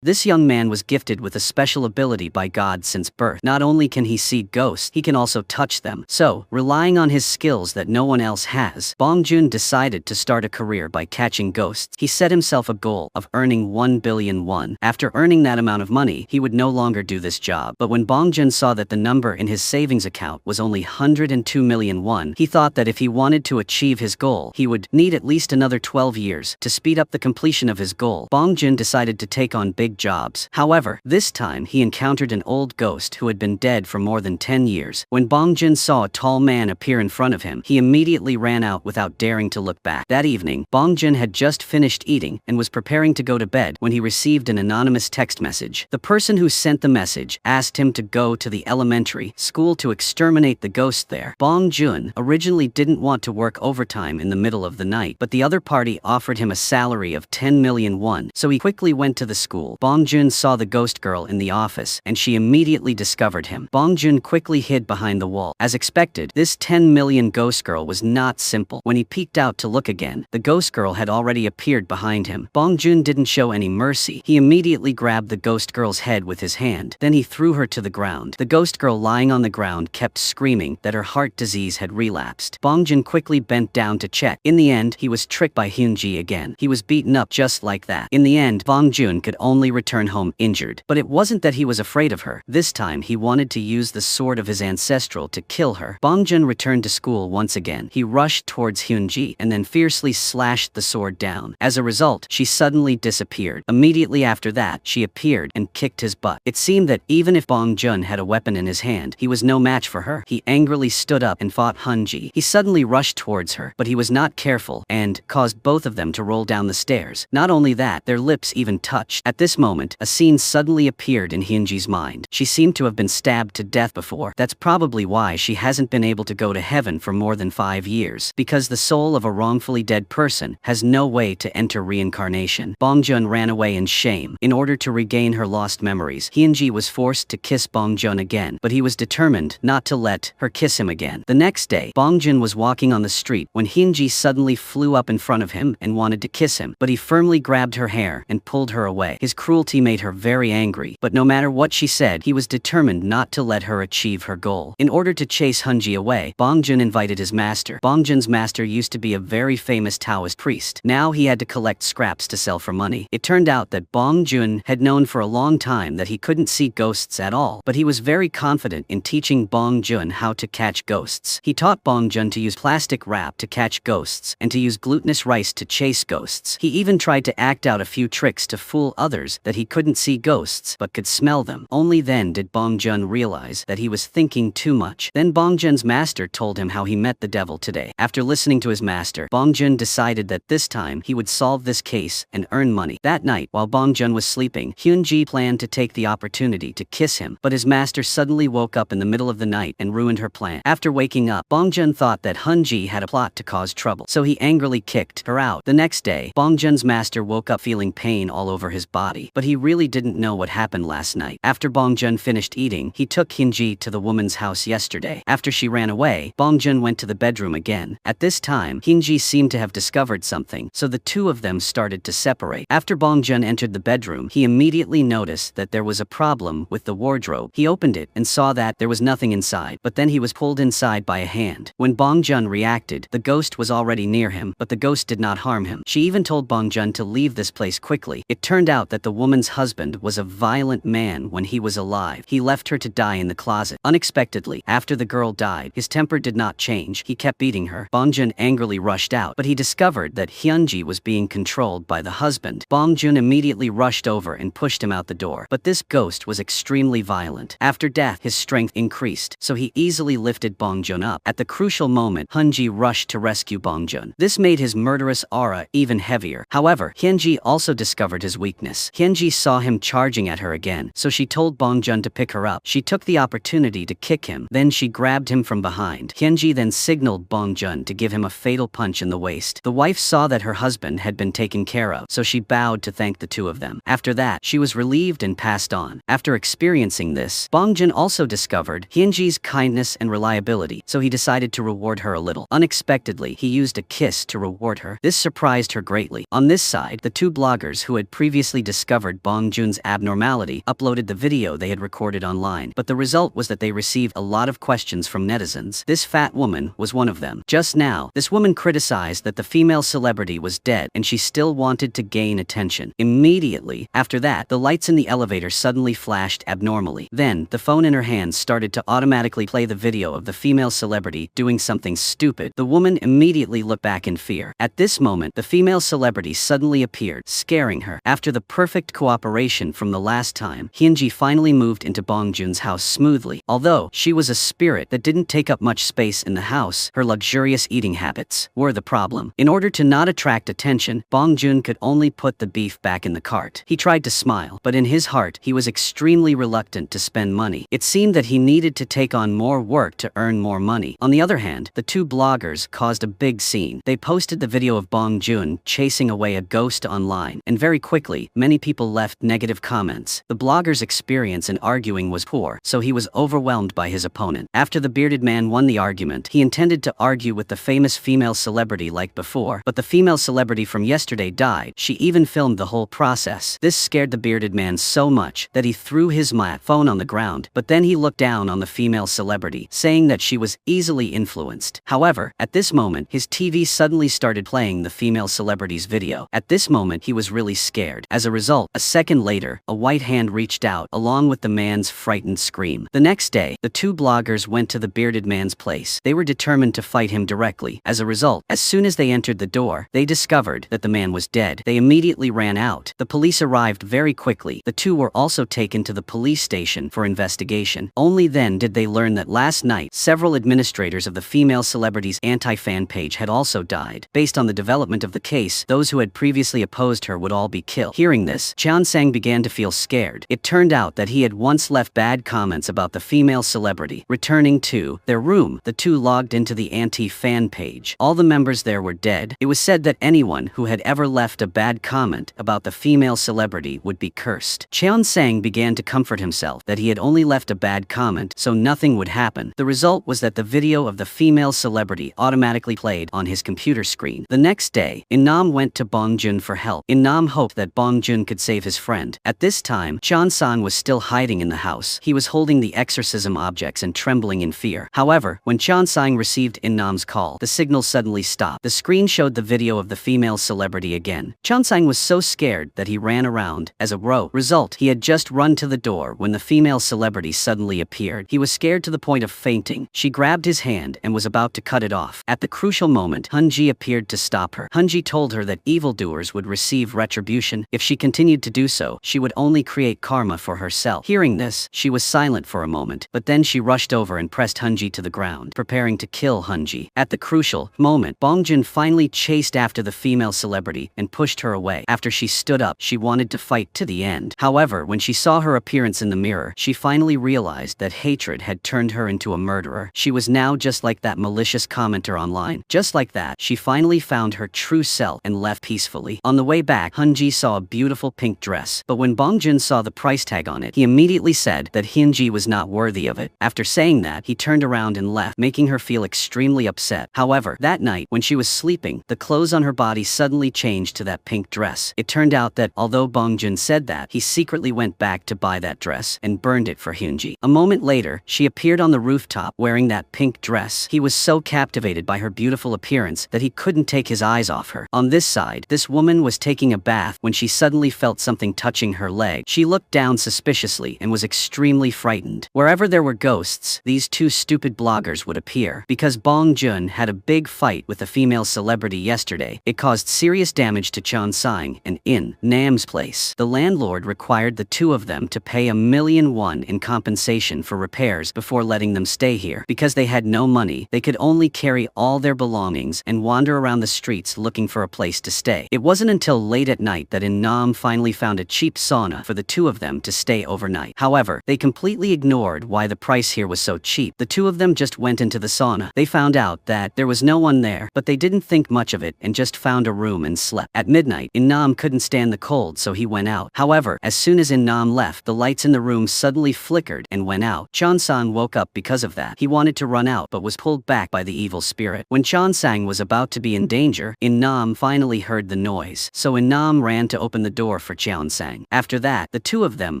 This young man was gifted with a special ability by God since birth. Not only can he see ghosts, he can also touch them. So, relying on his skills that no one else has, Bong Joon decided to start a career by catching ghosts. He set himself a goal of earning 1 billion won. After earning that amount of money, he would no longer do this job. But when Bong Joon saw that the number in his savings account was only 102 million won, he thought that if he wanted to achieve his goal, he would need at least another 12 years to speed up the completion of his goal. Bong Joon decided to take on big jobs. However, this time he encountered an old ghost who had been dead for more than 10 years. When Bong Joon saw a tall man appear in front of him, he immediately ran out without daring to look back. That evening, Bong Joon had just finished eating and was preparing to go to bed when he received an anonymous text message. The person who sent the message asked him to go to the elementary school to exterminate the ghost there. Bong Joon originally didn't want to work overtime in the middle of the night, but the other party offered him a salary of 10 million won, so he quickly went to the school. Bong Joon saw the ghost girl in the office, and she immediately discovered him. Bong Joon quickly hid behind the wall. As expected, this 10 million ghost girl was not simple. When he peeked out to look again, the ghost girl had already appeared behind him. Bong Joon didn't show any mercy. He immediately grabbed the ghost girl's head with his hand. Then he threw her to the ground. The ghost girl lying on the ground kept screaming that her heart disease had relapsed. Bong Joon quickly bent down to check. In the end, he was tricked by Hyun-ji again. He was beaten up just like that. In the end, Bong Joon could only return home injured. But it wasn't that he was afraid of her. This time, he wanted to use the sword of his ancestral to kill her. Bong Joon returned to school once again. He rushed towards Hyun-ji and then fiercely slashed the sword down. As a result, she suddenly disappeared. Immediately after that, she appeared and kicked his butt. It seemed that even if Bong Joon had a weapon in his hand, he was no match for her. He angrily stood up and fought Hyun-ji. He suddenly rushed towards her, but he was not careful and caused both of them to roll down the stairs. Not only that, their lips even touched. At this moment, a scene suddenly appeared in Hyun-ji's mind. She seemed to have been stabbed to death before. That's probably why she hasn't been able to go to heaven for more than 5 years, because the soul of a wrongfully dead person has no way to enter reincarnation. Bong Joon ran away in shame. In order to regain her lost memories, Hyun-ji was forced to kiss Bong Joon again, but he was determined not to let her kiss him again. The next day, Bong Joon was walking on the street when Hyun-ji suddenly flew up in front of him and wanted to kiss him, but he firmly grabbed her hair and pulled her away. His cruelty made her very angry, but no matter what she said, he was determined not to let her achieve her goal. In order to chase Hyun-ji away, Bong Joon invited his master. Bong Joon's master used to be a very famous Taoist priest. Now he had to collect scraps to sell for money. It turned out that Bong Joon had known for a long time that he couldn't see ghosts at all, but he was very confident in teaching Bong Joon how to catch ghosts. He taught Bong Joon to use plastic wrap to catch ghosts and to use glutinous rice to chase ghosts. He even tried to act out a few tricks to fool others that he couldn't see ghosts but could smell them. Only then did Bong Joon realize that he was thinking too much. Then Bong Joon's master told him how he met the devil today. After listening to his master, Bong Joon decided that this time he would solve this case and earn money. That night, while Bong Joon was sleeping, Hyun-ji planned to take the opportunity to kiss him, but his master suddenly woke up in the middle of the night and ruined her plan. After waking up, Bong Joon thought that Hyun-ji had a plot to cause trouble, so he angrily kicked her out. The next day, Bong Joon's master woke up feeling pain all over his body, but he really didn't know what happened last night. After Bong Joon finished eating, he took Hyun-ji to the woman's house yesterday. After she ran away, Bong Joon went to the bedroom again. At this time, Hyun-ji seemed to have discovered something, so the two of them started to separate. After Bong Joon entered the bedroom, he immediately noticed that there was a problem with the wardrobe. He opened it and saw that there was nothing inside, but then he was pulled inside by a hand. When Bong Joon reacted, the ghost was already near him, but the ghost did not harm him. She even told Bong Joon to leave this place quickly. It turned out that the woman's husband was a violent man when he was alive. He left her to die in the closet. Unexpectedly, after the girl died, his temper did not change. He kept beating her. Bong Joon angrily rushed out, but he discovered that Hyun-ji was being controlled by the husband. Bong Joon immediately rushed over and pushed him out the door, but this ghost was extremely violent. After death, his strength increased, so he easily lifted Bong Joon up. At the crucial moment, Hyun-ji rushed to rescue Bong Joon. This made his murderous aura even heavier. However, Hyun-ji also discovered his weakness. Hyun-ji saw him charging at her again, so she told Bong Joon to pick her up. She took the opportunity to kick him, then she grabbed him from behind. Hyun-ji then signaled Bong Joon to give him a fatal punch in the waist. The wife saw that her husband had been taken care of, so she bowed to thank the two of them. After that, she was relieved and passed on. After experiencing this, Bong Joon also discovered Hyun-ji's kindness and reliability, so he decided to reward her a little. Unexpectedly, he used a kiss to reward her. This surprised her greatly. On this side, the two bloggers who had previously discussed discovered Bong Joon's abnormality, uploaded the video they had recorded online. But the result was that they received a lot of questions from netizens. This fat woman was one of them. Just now, this woman criticized that the female celebrity was dead and she still wanted to gain attention. Immediately after that, the lights in the elevator suddenly flashed abnormally. Then, the phone in her hand started to automatically play the video of the female celebrity doing something stupid. The woman immediately looked back in fear. At this moment, the female celebrity suddenly appeared, scaring her. After the perfect cooperation from the last time, Hyunji finally moved into Bong Joon's house smoothly. Although she was a spirit that didn't take up much space in the house, her luxurious eating habits were the problem. In order to not attract attention, Bong Joon could only put the beef back in the cart. He tried to smile, but in his heart, he was extremely reluctant to spend money. It seemed that he needed to take on more work to earn more money. On the other hand, the two bloggers caused a big scene. They posted the video of Bong Joon chasing away a ghost online, and very quickly, many people left negative comments. The blogger's experience in arguing was poor, so he was overwhelmed by his opponent. After the bearded man won the argument, he intended to argue with the famous female celebrity like before, but the female celebrity from yesterday died. She even filmed the whole process. This scared the bearded man so much that he threw his phone on the ground, but then he looked down on the female celebrity, saying that she was easily influenced. However, at this moment, his TV suddenly started playing the female celebrity's video. At this moment, he was really scared. As a result, a second later, a white hand reached out, along with the man's frightened scream. The next day, the two bloggers went to the bearded man's place. They were determined to fight him directly. As a result, as soon as they entered the door, they discovered that the man was dead. They immediately ran out. The police arrived very quickly. The two were also taken to the police station for investigation. Only then did they learn that last night, several administrators of the female celebrity's anti-fan page had also died. Based on the development of the case, those who had previously opposed her would all be killed. Hearing this, Cheon Sang began to feel scared. It turned out that he had once left bad comments about the female celebrity. Returning to their room, the two logged into the anti-fan page. All the members there were dead. It was said that anyone who had ever left a bad comment about the female celebrity would be cursed. Cheon Sang began to comfort himself that he had only left a bad comment, so nothing would happen. The result was that the video of the female celebrity automatically played on his computer screen. The next day, In-nam went to Bong Joon for help. In-nam hoped that Bong Joon could save his friend. At this time, Cheon Sang was still hiding in the house. He was holding the exorcism objects and trembling in fear. However, when Cheon Sang received In-nam's call, the signal suddenly stopped. The screen showed the video of the female celebrity again. Cheon Sang was so scared that he ran around as a result. He had just run to the door when the female celebrity suddenly appeared. He was scared to the point of fainting. She grabbed his hand and was about to cut it off. At the crucial moment, Hyunji appeared to stop her. Hyunji told her that evildoers would receive retribution. If she continued to do so, she would only create karma for herself. Hearing this, she was silent for a moment, but then she rushed over and pressed Hyunji to the ground, preparing to kill Hyunji. At the crucial moment, Bong Joon finally chased after the female celebrity and pushed her away. After she stood up, she wanted to fight to the end. However, when she saw her appearance in the mirror, she finally realized that hatred had turned her into a murderer. She was now just like that malicious commenter online. Just like that, she finally found her true self and left peacefully. On the way back, Hyunji saw a beautiful pink dress, but when Bong Joon saw the price tag on it, he immediately said that Hyunji was not worthy of it. After saying that, he turned around and left, making her feel extremely upset. However, that night, when she was sleeping, the clothes on her body suddenly changed to that pink dress. It turned out that, although Bong Joon said that, he secretly went back to buy that dress and burned it for Hyunji. A moment later, she appeared on the rooftop wearing that pink dress. He was so captivated by her beautiful appearance that he couldn't take his eyes off her. On this side, this woman was taking a bath when she suddenly felt something touching her leg. She looked down suspiciously and was extremely frightened. Wherever there were ghosts, these two stupid bloggers would appear. Because Bong Joon had a big fight with a female celebrity yesterday, it caused serious damage to Cheon Sang and In-nam's place. The landlord required the two of them to pay $1,000,000 in compensation for repairs before letting them stay here. Because they had no money, they could only carry all their belongings and wander around the streets looking for a place to stay. It wasn't until late at night that In-nam finally found a cheap sauna for the two of them to stay overnight. However, they completely ignored why the price here was so cheap. The two of them just went into the sauna. They found out that there was no one there, but they didn't think much of it and just found a room and slept. At midnight, In-nam couldn't stand the cold, so he went out. However, as soon as In-nam left, the lights in the room suddenly flickered and went out. Cheon Sang woke up because of that. He wanted to run out but was pulled back by the evil spirit. When Cheon Sang was about to be in danger, In-nam finally heard the noise. So In-nam ran to open the door shore for Cheongsang. After that, the two of them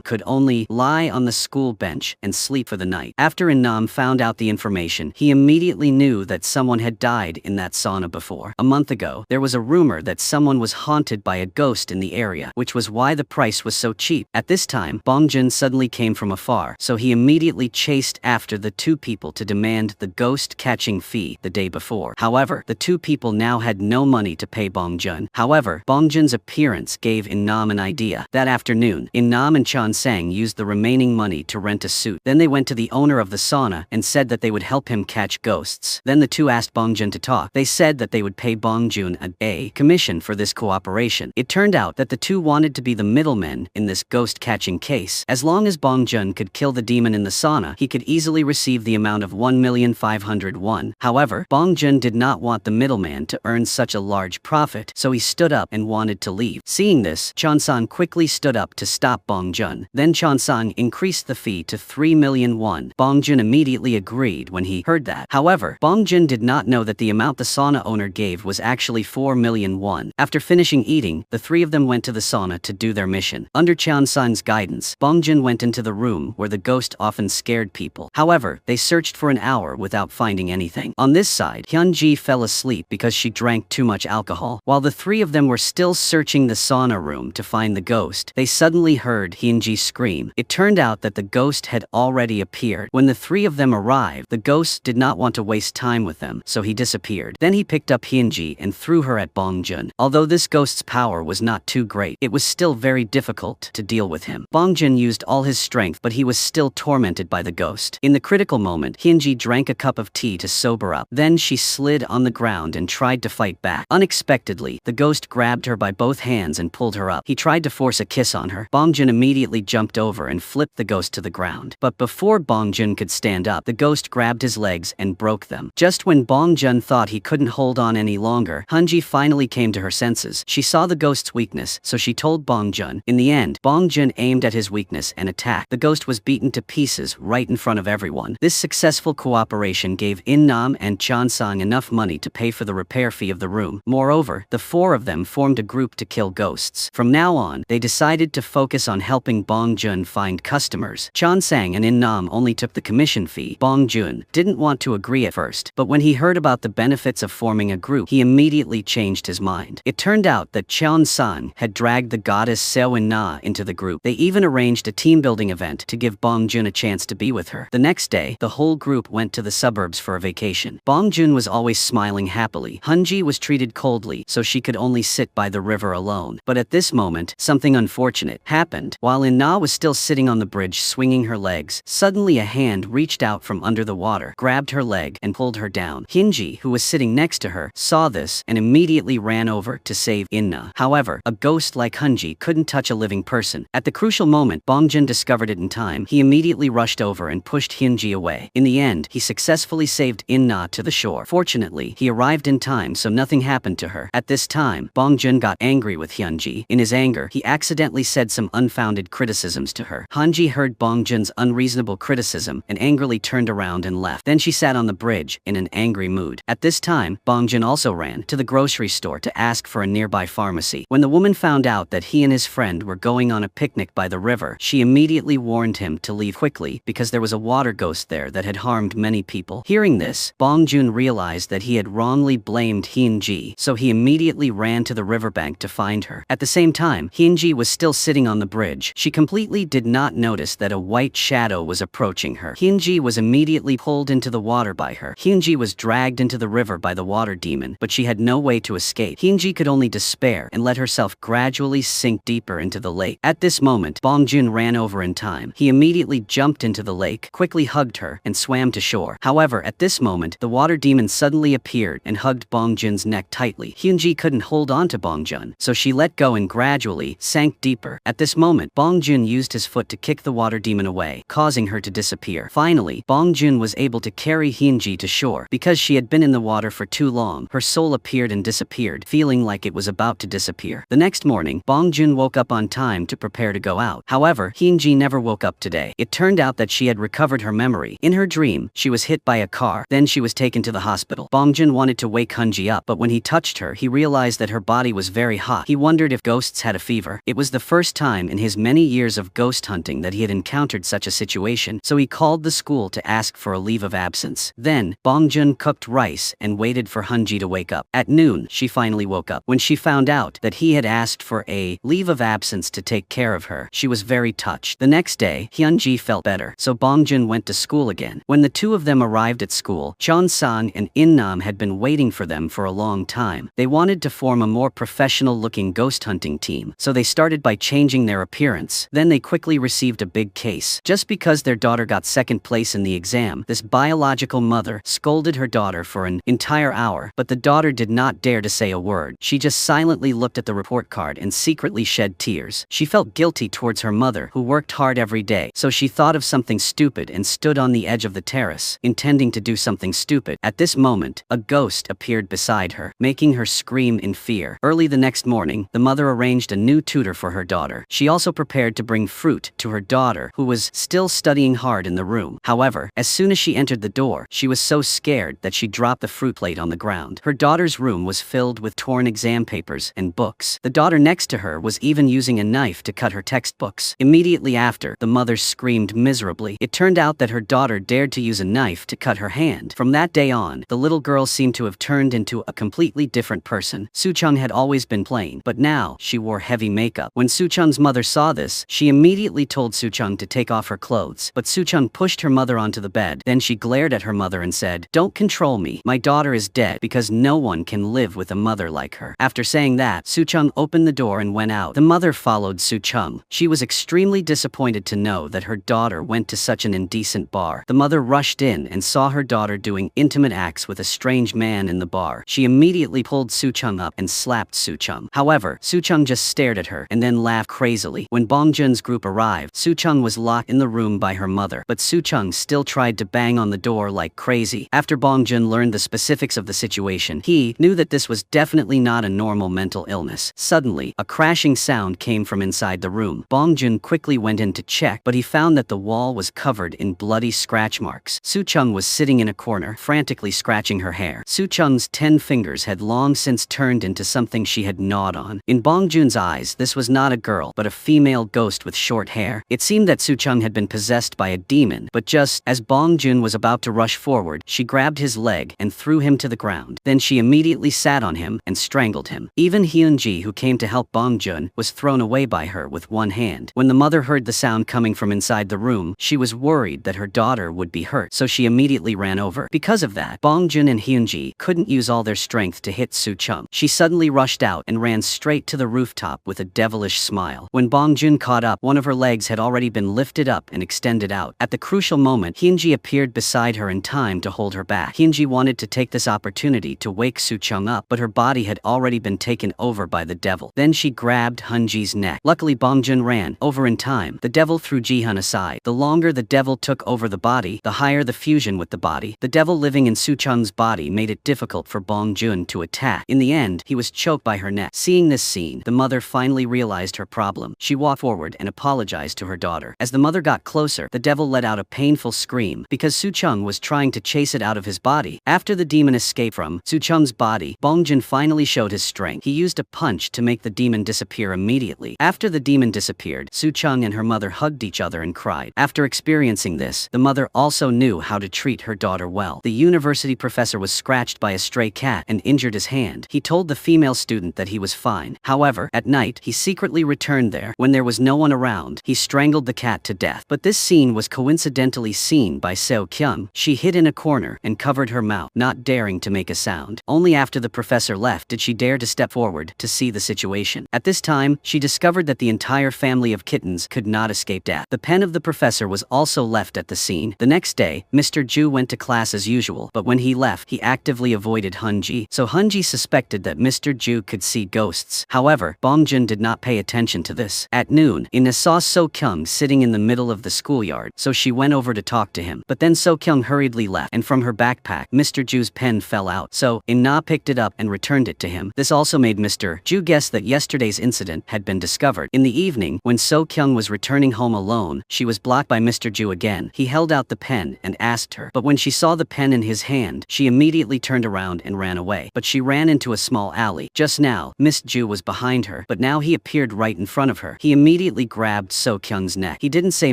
could only lie on the school bench and sleep for the night. After Innam found out the information, he immediately knew that someone had died in that sauna before. A month ago, there was a rumor that someone was haunted by a ghost in the area, which was why the price was so cheap. At this time, Bongjun suddenly came from afar, so he immediately chased after the two people to demand the ghost-catching fee the day before. However, the two people now had no money to pay Bongjun. However, Bongjun's appearance gave Innam an idea. That afternoon, Innam and Cheongsang used the remaining money to rent a suit. Then they went to the owner of the sauna and said that they would help him catch ghosts. Then the two asked Bongjun to talk. They said that they would pay Bongjun a commission for this cooperation. It turned out that the two wanted to be the middlemen in this ghost-catching case. As long as Bongjun could kill the demon in the sauna, he could easily receive the amount of 1,500,000 won. However, Bongjun did not want the middleman to earn such a large profit, so he stood up and wanted to leave. Seeing this, Cheongsang quickly stood up to stop Bongjun. Then Cheongsang increased the fee to 3 million won. Bongjun immediately agreed when he heard that. However, Bongjun did not know that the amount the sauna owner gave was actually 4 million won. After finishing eating, the three of them went to the sauna to do their mission. Under Cheongsang's guidance, Bongjun went into the room where the ghost often scared people. However, they searched for an hour without finding anything. On this side, Hyunji fell asleep because she drank too much alcohol. While the three of them were still searching the sauna room to find the ghost, they suddenly heard Hyunji scream. It turned out that the ghost had already appeared. When the three of them arrived, the ghost did not want to waste time with them, so he disappeared. Then he picked up Hyunji and threw her at Bongjun. Although this ghost's power was not too great, it was still very difficult to deal with him. Bongjun used all his strength, but he was still tormented by the ghost. In the critical moment, Hyunji drank a cup of tea to sober up. Then she slid on the ground and tried to fight back. Unexpectedly, the ghost grabbed her by both hands and pulled her up. He tried to force a kiss on her. Bongjun immediately jumped over and flipped the ghost to the ground. But before Bongjun could stand up, the ghost grabbed his legs and broke them. Just when Bongjun thought he couldn't hold on any longer, Hyunji finally came to her senses. She saw the ghost's weakness, so she told Bongjun. In the end, Bongjun aimed at his weakness and attacked. The ghost was beaten to pieces right in front of everyone. This successful cooperation gave Innam and Cheongsang enough money to pay for the repair fee of the room. Moreover, the four of them formed a group to kill ghosts. From now on, they decided to focus on helping Bongjun find customers. Cheongsang and Innam only took the commission fee. Bongjun didn't want to agree at first, but when he heard about the benefits of forming a group, he immediately changed his mind. It turned out that Cheongsang had dragged the goddess Seo-in-na into the group. They even arranged a team-building event to give Bongjun a chance to be with her. The next day, the whole group went to the suburbs for a vacation. Bongjun was always smiling happily. Hyunji was treated coldly, so she could only sit by the river alone. But at this moment, something unfortunate happened. While In-na was still sitting on the bridge swinging her legs, suddenly a hand reached out from under the water, grabbed her leg, and pulled her down. Hyunji, who was sitting next to her, saw this and immediately ran over to save In-na. However, a ghost like Hyunji couldn't touch a living person. At the crucial moment, Bongjun discovered it in time. He immediately rushed over and pushed Hyunji away. In the end, he successfully saved In-na to the shore. Fortunately, he arrived in time, so nothing happened to her. At this time, Bongjun got angry with Hyunji. In his anger, he accidentally said some unfounded criticisms to her. Hyunji heard Bongjun's unreasonable criticism and angrily turned around and left. Then she sat on the bridge in an angry mood. At this time, Bongjun also ran to the grocery store to ask for a nearby pharmacy. When the woman found out that he and his friend were going on a picnic by the river, she immediately warned him to leave quickly because there was a water ghost there that had harmed many people. Hearing this, Bongjun realized that he had wrongly blamed Hyunji, so he immediately ran to the riverbank to find her. At the same time, Hyunji was still sitting on the bridge. She completely did not notice that a white shadow was approaching her. Hyunji was immediately pulled into the water by her. Hyunji was dragged into the river by the water demon, but she had no way to escape. Hyunji could only despair and let herself gradually sink deeper into the lake. At this moment, Bongjun ran over in time. He immediately jumped into the lake, quickly hugged her, and swam to shore. However, at this moment, the water demon suddenly appeared and hugged Bongjun's neck tightly. Hyunji couldn't hold on to Bongjun, so she let go and gradually sank deeper. At this moment, Bongjun used his foot to kick the water demon away, causing her to disappear. Finally, Bongjun was able to carry Hyunji to shore. Because she had been in the water for too long, her soul appeared and disappeared, feeling like it was about to disappear. The next morning, Bongjun woke up on time to prepare to go out. However, Hyunji never woke up today. It turned out that she had recovered her memory. In her dream, she was hit by a car. Then she was taken to the hospital. Bongjun wanted to wake Hyunji up, but when he touched her, he realized that her body was very hot. He wondered if ghosts had a fever. It was the first time in his many years of ghost hunting that he had encountered such a situation, so he called the school to ask for a leave of absence. Then, Bongjun cooked rice and waited for Hunji to wake up. At noon, she finally woke up. When she found out that he had asked for a leave of absence to take care of her, she was very touched. The next day, Hyunji felt better, so Bongjun went to school again. When the two of them arrived at school, Chon-sang and In-nam had been waiting for them for a long time. They wanted to form a more professional-looking ghost hunting team, so they started by changing their appearance. Then they quickly received a big case. Just because their daughter got second place in the exam, this biological mother scolded her daughter for an entire hour, but the daughter did not dare to say a word. She just silently looked at the report card and secretly shed tears. She felt guilty towards her mother, who worked hard every day, so she thought of something stupid and stood on the edge of the terrace, intending to do something stupid. At this moment, a ghost appeared beside her, making her scream in fear. Early the next morning, the mother arranged a new tutor for her daughter. She also prepared to bring fruit to her daughter, who was still studying hard in the room. However, as soon as she entered the door, she was so scared that she dropped the fruit plate on the ground. Her daughter's room was filled with torn exam papers and books. The daughter next to her was even using a knife to cut her textbooks. Immediately after, the mother screamed miserably. It turned out that her daughter dared to use a knife to cut her hand. From that day on, the little girl seemed to have turned into a completely different person. Soo-chung had always been plain, but now she wore heavy makeup. When Soo-chung's mother saw this, she immediately told Soo-chung to take off her clothes, but Soo-chung pushed her mother onto the bed. Then she glared at her mother and said, "Don't control me. My daughter is dead because no one can live with a mother like her." After saying that, Soo-chung opened the door and went out. The mother followed Soo-chung. She was extremely disappointed to know that her daughter went to such an indecent bar. The mother rushed in and saw her daughter doing intimate acts with a strange man in the bar. She immediately pulled Soo-chung up and slapped Soo-chung. However, Soo-chung just stared at her and then laughed crazily. When Bongjun's group arrived, Soo-chung was locked in the room by her mother, but Soo-chung still tried to bang on the door like crazy. After Bongjun learned the specifics of the situation, he knew that this was definitely not a normal mental illness. Suddenly, a crashing sound came from inside the room. Bongjun quickly went in to check, but he found that the wall was covered in bloody scratch marks. Soo-chung was sitting in a corner, frantically scratching her hair. Soo-chung's 10 fingers had long since turned into something she had gnawed on. In Bongjun's eyes, this was not a girl, but a female ghost with short hair. It seemed that Soo-chung had been possessed by a demon, but just as Bongjun was about to rush forward, she grabbed his leg and threw him to the ground. Then she immediately sat on him and strangled him. Even Hyunji, who came to help Bongjun, was thrown away by her with one hand. When the mother heard the sound coming from inside the room, she was worried that her daughter would be hurt, so she immediately ran over. Because of that, Bongjun and Hyunji couldn't use all their strength to hit Soo-chung. She suddenly rushed out and ran straight to the rooftop with a devilish smile. When Bongjun caught up, one of her legs had already been lifted up and extended out. At the crucial moment, Hyunji appeared beside her in time to hold her back. Hyunji wanted to take this opportunity to wake Soo-chung up, but her body had already been taken over by the devil. Then she grabbed Hyunji's neck. Luckily, Bongjun ran over in time. The devil threw Jihan aside. The longer the devil took over the body, the higher the fusion with the body. The devil living in Soo-chung's body made it difficult for Bongjun to attack. In the end, he was choked by her neck. Seeing this scene, the mother finally realized her problem. She walked forward and apologized to her daughter. As the mother got closer, the devil let out a painful scream because Soo-chung was trying to chase it out of his body. After the demon escaped from Soo-chung's body, Bongjun finally showed his strength. He used a punch to make the demon disappear immediately. After the demon disappeared, Soo-chung and her mother hugged each other and cried. After experiencing this, the mother also knew how to treat her daughter well. The university professor was scratched by a stray cat and injured his hand. He told the female student that he was fine. However, at night, he secretly returned there. When there was no one around, he strangled the cat to death. But this scene was coincidentally seen by Seo Kyung. She hid in a corner and covered her mouth, not daring to make a sound. Only after the professor left did she dare to step forward to see the situation. At this time, she discovered that the entire family of kittens could not escape death. The pen of the professor was also left at the scene. The next day, Mr. Ju went to class as usual, but when he left, he actively avoided Hunji, so Hunji suspected that Mr. Ju could see ghosts. However, Bongjun did not pay attention to this. At noon, Ina saw So Kyung sitting in the middle of the schoolyard, so she went over to talk to him. But then So Kyung hurriedly left, and from her backpack, Mr. Ju's pen fell out, so Ina picked it up and returned it to him. This also made Mr. Ju guess that yesterday's incident had been discovered. In the evening, when So Kyung was returning home alone, she was blocked by Mr. Ju again. He held out the pen and asked her, but when she saw the pen in his hand, she immediately turned around and ran away. But she ran into a small alley. Just now, Miss Ju was behind her. her, but now he appeared right in front of her. He immediately grabbed So Kyung's neck. He didn't say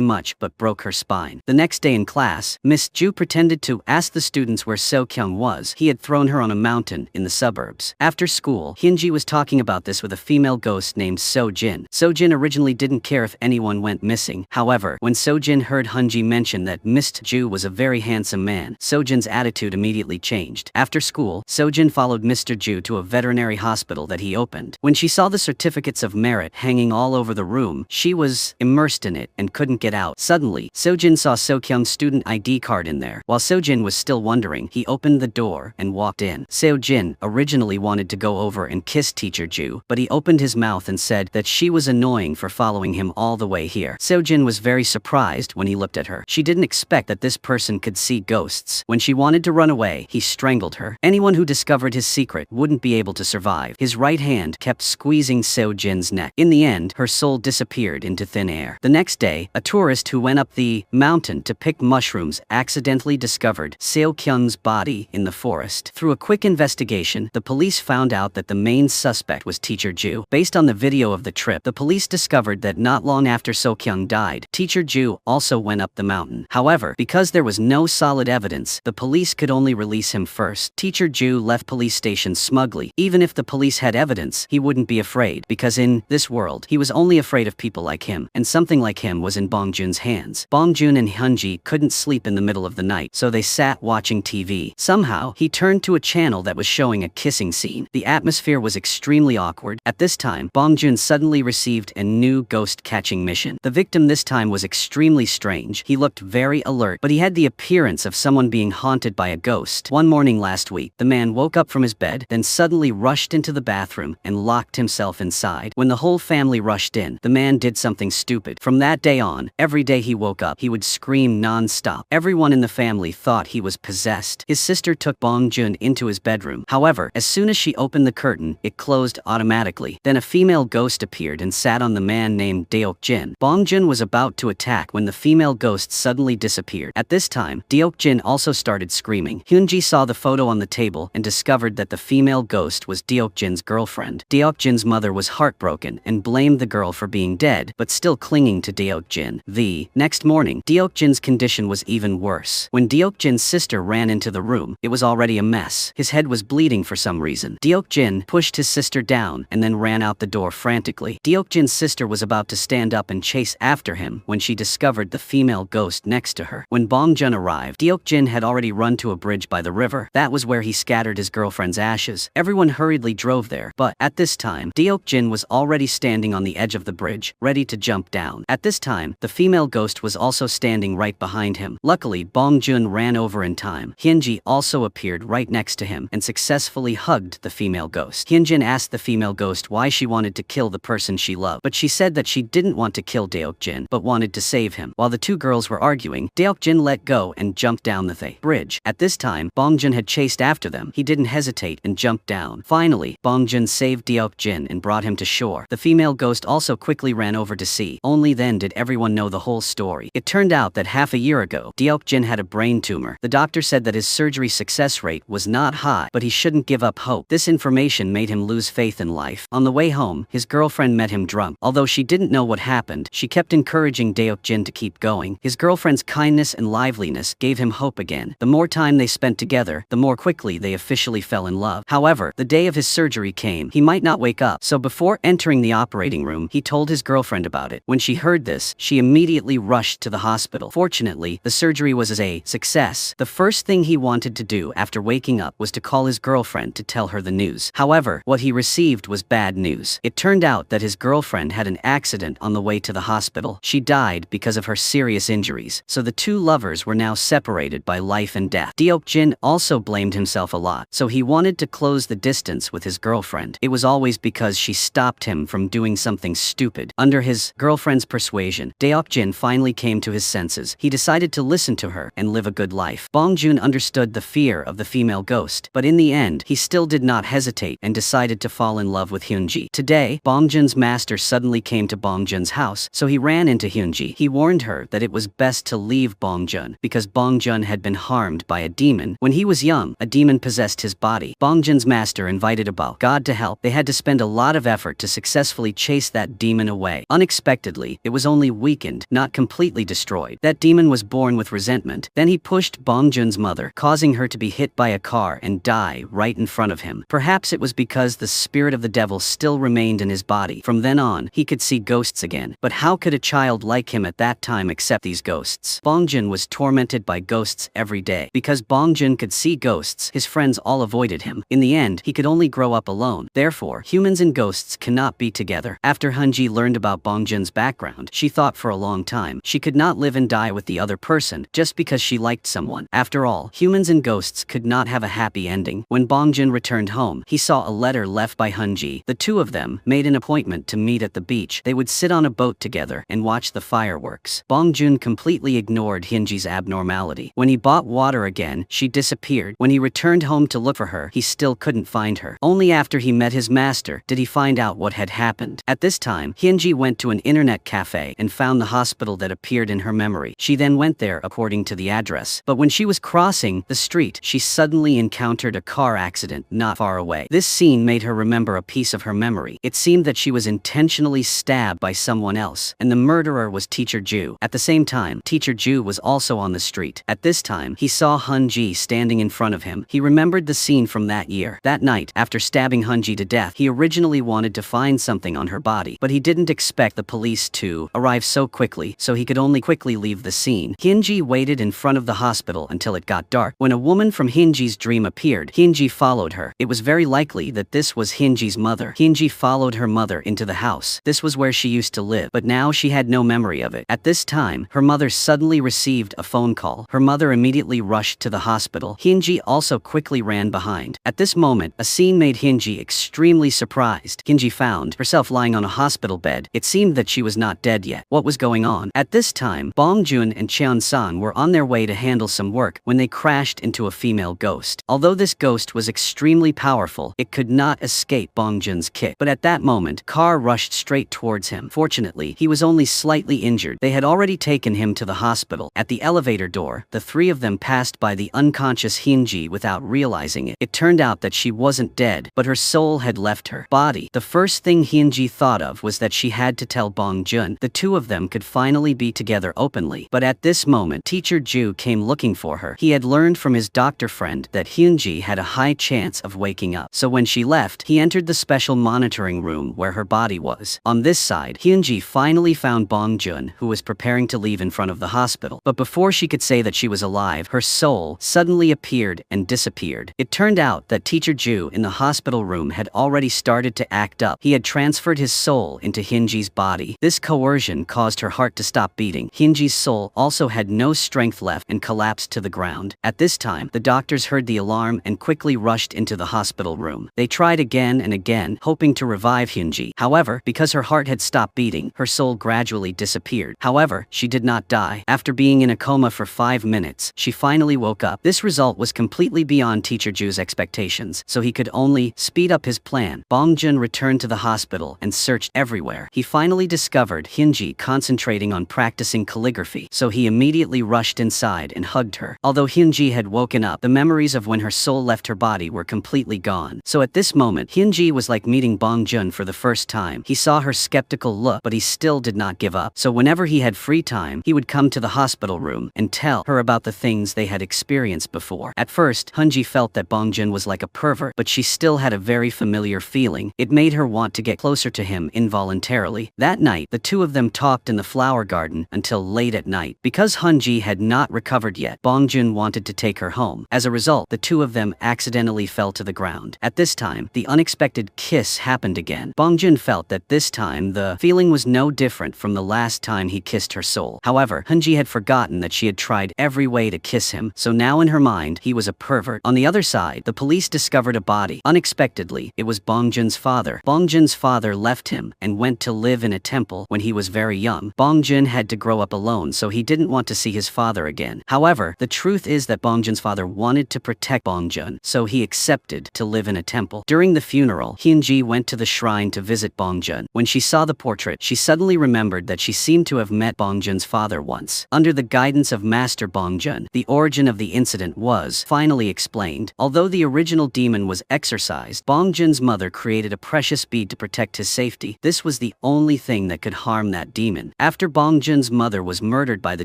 much, but broke her spine. The next day in class, Miss Ju pretended to ask the students where So Kyung was. He had thrown her on a mountain in the suburbs. After school, Hyunji was talking about this with a female ghost named So Jin. So Jin originally didn't care if anyone went missing. However, when So Jin heard Hyunji mention that Mr. Ju was a very handsome man, So Jin's attitude immediately changed. After school, So Jin followed Mr. Ju to a veterinary hospital that he opened. When she saw the certificates of merit hanging all over the room, she was immersed in it and couldn't get out. Suddenly, So Jin saw So Kyung's student ID card in there. While So Jin was still wondering, he opened the door and walked in. So Jin originally wanted to go over and kiss Teacher Ju, but he opened his mouth and said that she was annoying for following him all the way here. So Jin was very surprised when he looked at her. She didn't expect that this person could see ghosts. When she wanted to run away, he strangled her. Anyone who discovered his secret wouldn't be able to survive. His right hand kept squeezing So Jin's neck. In the end, her soul disappeared into thin air. The next day, a tourist who went up the mountain to pick mushrooms accidentally discovered So Kyung's body in the forest. Through a quick investigation, the police found out that the main suspect was Teacher Ju. Based on the video of the trip, the police discovered that not long after So Kyung died, Teacher Ju also went up the mountain. However, because there was no solid evidence, the police could only release him first. Teacher Ju left police station smugly. Even if the police had evidence, he wouldn't be afraid, because in this world, he was only afraid of people like him, and something like him was in Bong Joon's hands. Bong Joon and Hyunji couldn't sleep in the middle of the night, so they sat watching TV. Somehow, he turned to a channel that was showing a kissing scene. The atmosphere was extremely awkward. At this time, Bong Joon suddenly received a new ghost-catching mission. The victim this time was extremely strange. He looked very alert, but he had the appearance of someone being haunted by a ghost. One morning last week, the man woke up from his bed, then suddenly rushed into the bathroom and locked himself inside. When the whole family rushed in, the man did something stupid. From that day on, every day he woke up, he would scream non-stop. Everyone in the family thought he was possessed. His sister took Bong Joon into his bedroom. However, as soon as she opened the curtain, it closed automatically. Then a female ghost appeared and sat on the man named Deok Jin. Bong Joon was about to attack when the female ghost suddenly disappeared. At this time, Deok Jin also started screaming. Hyunji saw the photo on the table and discovered that the female ghost was Deok Jin's girlfriend. Deok Jin's mother was heartbroken and blamed the girl for being dead, but still clinging to Deok Jin. The next morning, Deok Jin's condition was even worse. When Deok Jin's sister ran into the room, it was already a mess. His head was bleeding for some reason. Deok Jin pushed his sister down and then ran out the door frantically. Deok Jin's sister was about to stand up and chase after him when she discovered the female ghost next to her. When Bong Joon arrived, Deok Jin had already run to a bridge by the river. That was where he scattered his girlfriend's ashes. Everyone hurriedly drove there, but at this time, Deok Jin was already standing on the edge of the bridge, ready to jump down. At this time, the female ghost was also standing right behind him. Luckily, Bong Joon ran over in time. Hyunji also appeared right next to him and successfully hugged the female ghost. Hyunjin asked the female ghost why she wanted to kill the person she loved, but she said that she didn't want to kill Deok Jin, but wanted to save him. While the two girls were arguing, Deok Jin let go and jumped down the bridge. At this time, Bong Joon had chased after them. He didn't hesitate and jumped down. Finally, Bong Joon saved Deok Jin and brought him to shore. The female ghost also quickly ran over to see. Only then did everyone know the whole story. It turned out that half a year ago, Deok Jin had a brain tumor. The doctor said that his surgery success rate was not high, but he shouldn't give up hope. This information made him lose faith in life. On the way home, his girlfriend met him drunk. Although she didn't know what happened, she kept encouraging Deok Jin to keep going. His girlfriend's kindness and liveliness gave him hope again. The more time they spent together, the more quickly they officially fell in love. However, the day of his surgery came. He might not wake up, so before entering the operating room, he told his girlfriend about it. When she heard this, she immediately rushed to the hospital. Fortunately, the surgery was a success. The first thing he wanted to do after waking up was to call his girlfriend to tell her the news. However, what he received was bad news. It turned out that his girlfriend had an accident on the way to the hospital. She died because of her serious injuries, so the two lovers were now separated by life and death. Deok Jin also blamed himself a lot, so he wanted to close the distance with his girlfriend. It was always because she stopped him from doing something stupid. Under his girlfriend's persuasion, Deok Jin finally came to his senses. He decided to listen to her and live a good life. Bong Joon understood the fear of the female ghost, but in the end, he still did not hesitate and decided to fall in love with Hyunji. Today, Bong Joon's master suddenly came to Bong Joon's house, so he ran into Hyunji. He warned her that it was best to leave Bongjun because Bongjun had been harmed by a demon. When he was young, a demon possessed his body. Bongjun's master invited a god to help. They had to spend a lot of effort to successfully chase that demon away. Unexpectedly, it was only weakened, not completely destroyed. That demon was born with resentment. Then he pushed Bongjun's mother, causing her to be hit by a car and die right in front of him. Perhaps it was because the spirit of the devil still remained in his body. From then on, he could see ghosts again. But how could a child like him at that time accept these ghosts? Bongjun was tormented by ghosts every day. Because Bongjun could see ghosts, his friends all avoided him. In the end, he could only grow up alone. Therefore, humans and ghosts cannot be together. After Hyunji learned about Bongjun's background, she thought for a long time she could not live and die with the other person just because she liked someone. After all, humans and ghosts could not have a happy ending. When Bongjun returned home, he saw a letter left by Hyunji. The two of them made an appointment to meet at the beach. They would sit on a boat together and watch the fireworks. Bongjun completely ignored Hyunji's abnormality. When he bought water again, she disappeared. When he returned home to look for her, he still couldn't find her. Only after he met his master did he find out what had happened. At this time, Hyunji went to an internet cafe and found the hospital that appeared in her memory. She then went there according to the address. But when she was crossing the street, she suddenly encountered a car accident not far away. This scene made her remember a piece of her memory. It seemed that she was intentionally stabbed by someone else, and the murderer was Teacher Ju. At the same time, Teacher Ju was also on the street. At this time, he saw Hyunji standing in front of him. He remembered the scene from that year. That night, after stabbing Hyunji to death, he originally wanted to find something on her body, but he didn't expect the police to arrive so quickly, so he could only quickly leave the scene. Hyunji waited in front of the hospital until it got dark. When a woman from Hyunji's dream appeared, Hyunji followed her. It was very likely that this was Hyunji's mother. Hyunji followed her mother into the house. This was where she used to live, but now she had no memory of it. At this time, her mother suddenly received a phone call. Her mother immediately rushed to the hospital. Hyunji also quickly ran behind. At this moment, a scene made Hyunji extremely surprised. Hyunji found herself lying on a hospital bed. It seemed that she was not dead yet. What was going on? At this time, Bongjun and Cheon-sang were on their way to handle some work when they crashed into a female ghost. Although this ghost was extremely powerful, it could not escape Bongjun's kick. But at that moment, car rushed straight towards him. Fortunately, he was only slightly injured. They had already taken him to the hospital. At the elevator door, the three of them passed by the unconscious Hyunji without realizing it. It turned out that she wasn't dead, but her soul had left her body. The first thing Hyunji thought of was that she had to tell Bongjun. The two of them could finally be together openly. But at this moment, Teacher Ju came looking for her. He had learned from his doctor friend that Hyunji had a high chance of waking up. So when she left, he entered the special monitoring room where her body was. On this side, Hyunji finally found Bongjun, who was preparing to leave in front of the hospital. But before she could say that she was alive, her soul suddenly appeared and disappeared. It turned out that Teacher Ju in the hospital room had already started to act up. He had transferred his soul into Hyunji's body. This coercion caused her heart to stop beating. Hyunji's soul also had no strength left and collapsed to the ground. At this time, the doctors heard the alarm and quickly rushed into the hospital room. They tried again and again, hoping to revive Hyunji. However, because her heart had stopped beating, her soul gradually disappeared. However, she did not die. After being in a coma for 5 minutes, she finally woke up. This result was completely beyond Teacher Ju's expectations, so he could only speed up his plan. Bongjun returned to the hospital and searched everywhere. He finally discovered Hyunji concentrating on practicing calligraphy, so he immediately rushed inside and hugged her. Although Hyunji had woken up, the memories of when her soul left her body were completely gone. So at this moment, Hyunji was like meeting Bongjun for the first time. He saw her skeptical look, but he still did not give up. So whenever he had free time, he would come to the hospital room and tell her about the things they had experienced before. At first, Hyunji felt that Bongjun was like a pervert, but she still had a very familiar feeling. It made her want to get closer to him involuntarily. That night, the two of them talked in the flower garden until late at night. Because Hyunji had not recovered yet, Bongjun wanted to take her home. As a result, the two of them accidentally fell to the ground. At this time, the unexpected kiss happened again. Bongjun felt that this time the feeling was no different from the last time he kissed her soul. However, Hyunji had forgotten that she had tried every way to kiss him, so now in her mind, he was a pervert. On the other side, the police discovered a body. Unexpectedly, it was Bongjun's father. Bongjun's father left him and went to live in a temple when he was very young. Bongjun had to grow up alone, so he didn't want to see his father again. However, the truth is that Bongjun's father wanted to protect Bongjun, so he accepted to live in a temple. During the funeral, Hyunji went to the shrine to visit Bongjun. When she saw the portrait, she suddenly remembered that she seemed to have met Bongjun's father once. Under the guidance of Master Bongjun, the origin of the incident was finally explained. Although the original demon was exorcised, Bongjun's mother created a precious bead to protect his safety. This was the only thing that could harm that demon. After Bongjun's mother was murdered by the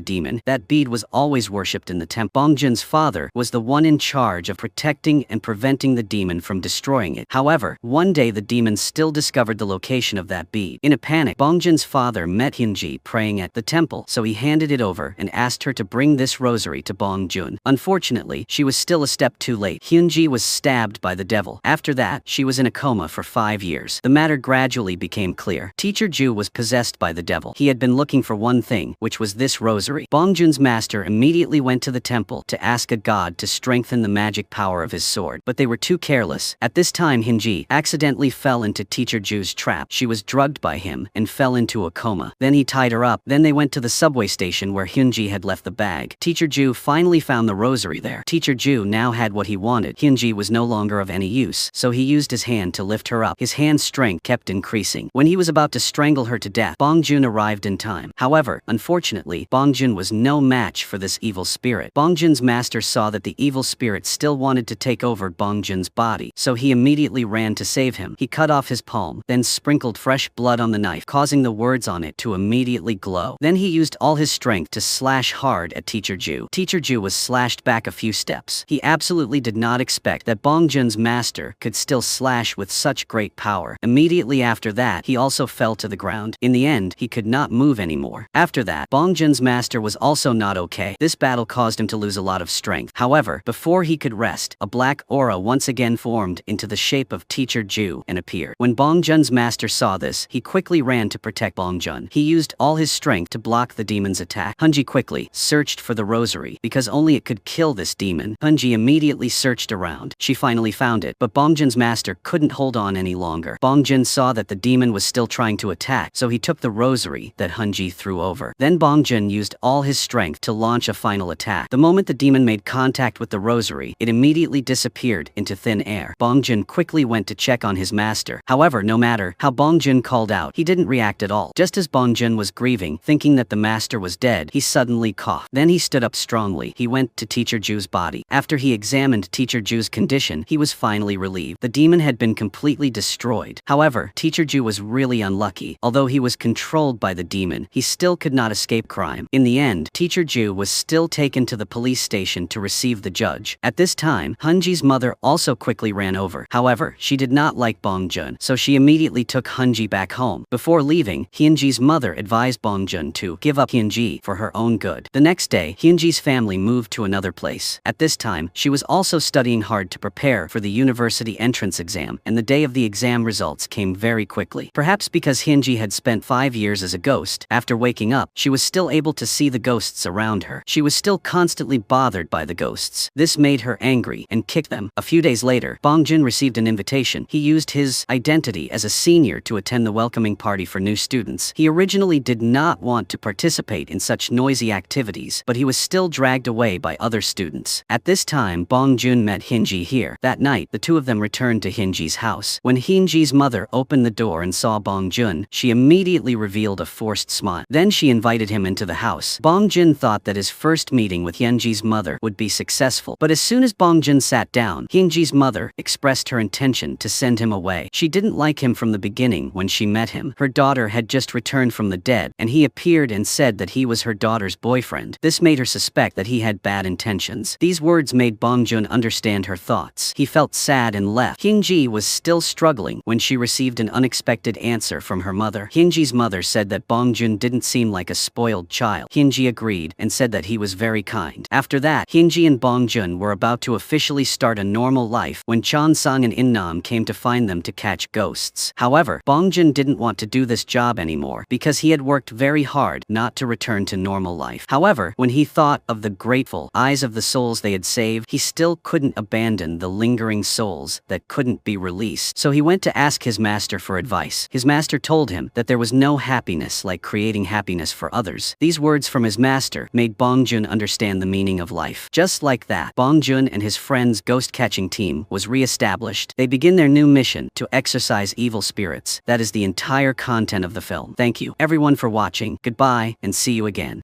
demon, that bead was always worshipped in the temple. Bongjun's father was the one in charge of protecting and preventing the demon from destroying it. However, one day the demon still discovered the location of that bead. In a panic, Bongjun's father met Hyunji praying at the temple, so he handed it over and asked her to bring this rosary to Bongjun. Unfortunately, she was still a step too late. Hyunji was stabbed by the devil. After that, she was in a coma for 5 years. The matter gradually became clear. Teacher Ju was possessed by the devil. He had been looking for one thing, which was this rosary. Bongjun's master immediately went to the temple to ask a god to strengthen the magic power of his sword, but they were too careless. At this time, Hyunji accidentally fell into Teacher Ju's trap. She was drugged by him and fell into a coma. Then he tied her up. Then they went to the subway station where Hyunji had left the bag. Teacher Ju finally found the rosary there. Teacher Ju now had what he wanted. Hyunji was no longer of any use, so he used his hand to lift her up. His hand's strength kept increasing. When he was about to strangle her to death, Bongjun arrived in time. However, unfortunately, Bongjun was no match for this evil spirit. Bongjun's master saw that the evil spirit still wanted to take over Bongjun's body, so he immediately ran to save him. He cut off his palm, then sprinkled fresh blood on the knife, causing the words on it to immediately glow. Then he used all his strength to slash hard at Teacher Ju. Teacher Ju was slashed back a few steps. He absolutely did not expect that Bongjun's master could still slash with such great power. Immediately after that, he also fell to the ground. In the end, he could not move anymore. After that, Bongjun's master was also not okay. This battle caused him to lose a lot of strength. However, before he could rest, a black aura once again formed into the shape of Teacher Ju and appeared. When Bongjun's master saw this, he quickly ran to protect Bongjun. He used all his strength to block the demon's attack. Hyunji quickly searched for the rosary, because only it could kill this demon. Hyunji immediately searched around. She finally found it, but Bongjun's master couldn't hold on any longer. Bongjun saw that the demon was still trying to attack, so he took the rosary that Hyunji threw over. Then Bongjun used all his strength to launch a final attack. The moment the demon made contact with the rosary, it immediately disappeared into thin air. Bongjun quickly went to check on his master. However, no matter how Bongjun called out, he didn't react at all. Just as Bongjun was grieving, thinking that the master was dead, he suddenly coughed. Then he stood up strongly. He went to Teacher Ju's body. After he examined Teacher Ju's condition, he was finally relieved. The demon had been completely destroyed. However, Teacher Ju was really unlucky. Although he was controlled by the demon, he still could not escape crime. In the end, Teacher Ju was still taken to the police station to receive the judge. At this time, Hyunji's mother also quickly ran over. However, she did not like Bongjun, so she immediately took Hyunji back home. Before leaving, Hyunji's mother advised Bongjun to give up Hyunji for her own good. The next day, Hyunji's family moved to another place. At this time, she was also studying hard to prepare for the university entrance exam, and the day of the exam results came very quickly. Perhaps because Hyunji had spent 5 years as a ghost, after waking up, she was still able to see the ghosts around her. She was still constantly bothered by the ghosts. This made her angry and kicked them. A few days later, Bongjun received an invitation. He used his identity as a senior to attend the welcoming party for new students. He originally did not want to participate in such noisy activities, but he was still dragged away by other students. At this time, Bongjun met Hyunji here. That night, the two of them returned to Hyunji's house. When Hyunji's mother opened the door and saw Bongjun, she immediately revealed a forced smile. Then she invited him into the house. Bongjun thought that his first meeting with Hyunji's mother would be successful, but as soon as Bongjun sat down, Hyunji's mother expressed her intention to send him away. She didn't like him from the beginning when she met him. Her daughter had just returned from the dead, and he appeared and said that he was her daughter's boyfriend. This made her suspect that he had bad intentions. These words made Bongjun understand her thoughts. He felt sad and left. Hyunji was still struggling when she received an unexpected answer from her mother. Hyunji's mother said that Bongjun didn't seem like a spoiled child. Hyunji agreed and said that he was very kind. After that, Hyunji and Bongjun were about to officially start a normal life when Cheonsang and Innam came to find them to catch ghosts. However, Bongjun didn't want to do this job anymore because he had worked very hard not to return to normal life. However, when he thought of the grateful eyes of the souls they had saved, he still couldn't abandon the lingering souls that couldn't be released. So he went to ask his master for advice. His master told him that there was no happiness like creating happiness for others. These words from his master made Bongjun understand the meaning of life. Just like that, Bongjun and his friends' ghost-catching team was re-established. They begin their new mission to exorcise evil spirits. That is the entire content of the film. Thank you, everyone. everyone for watching, goodbye, and see you again.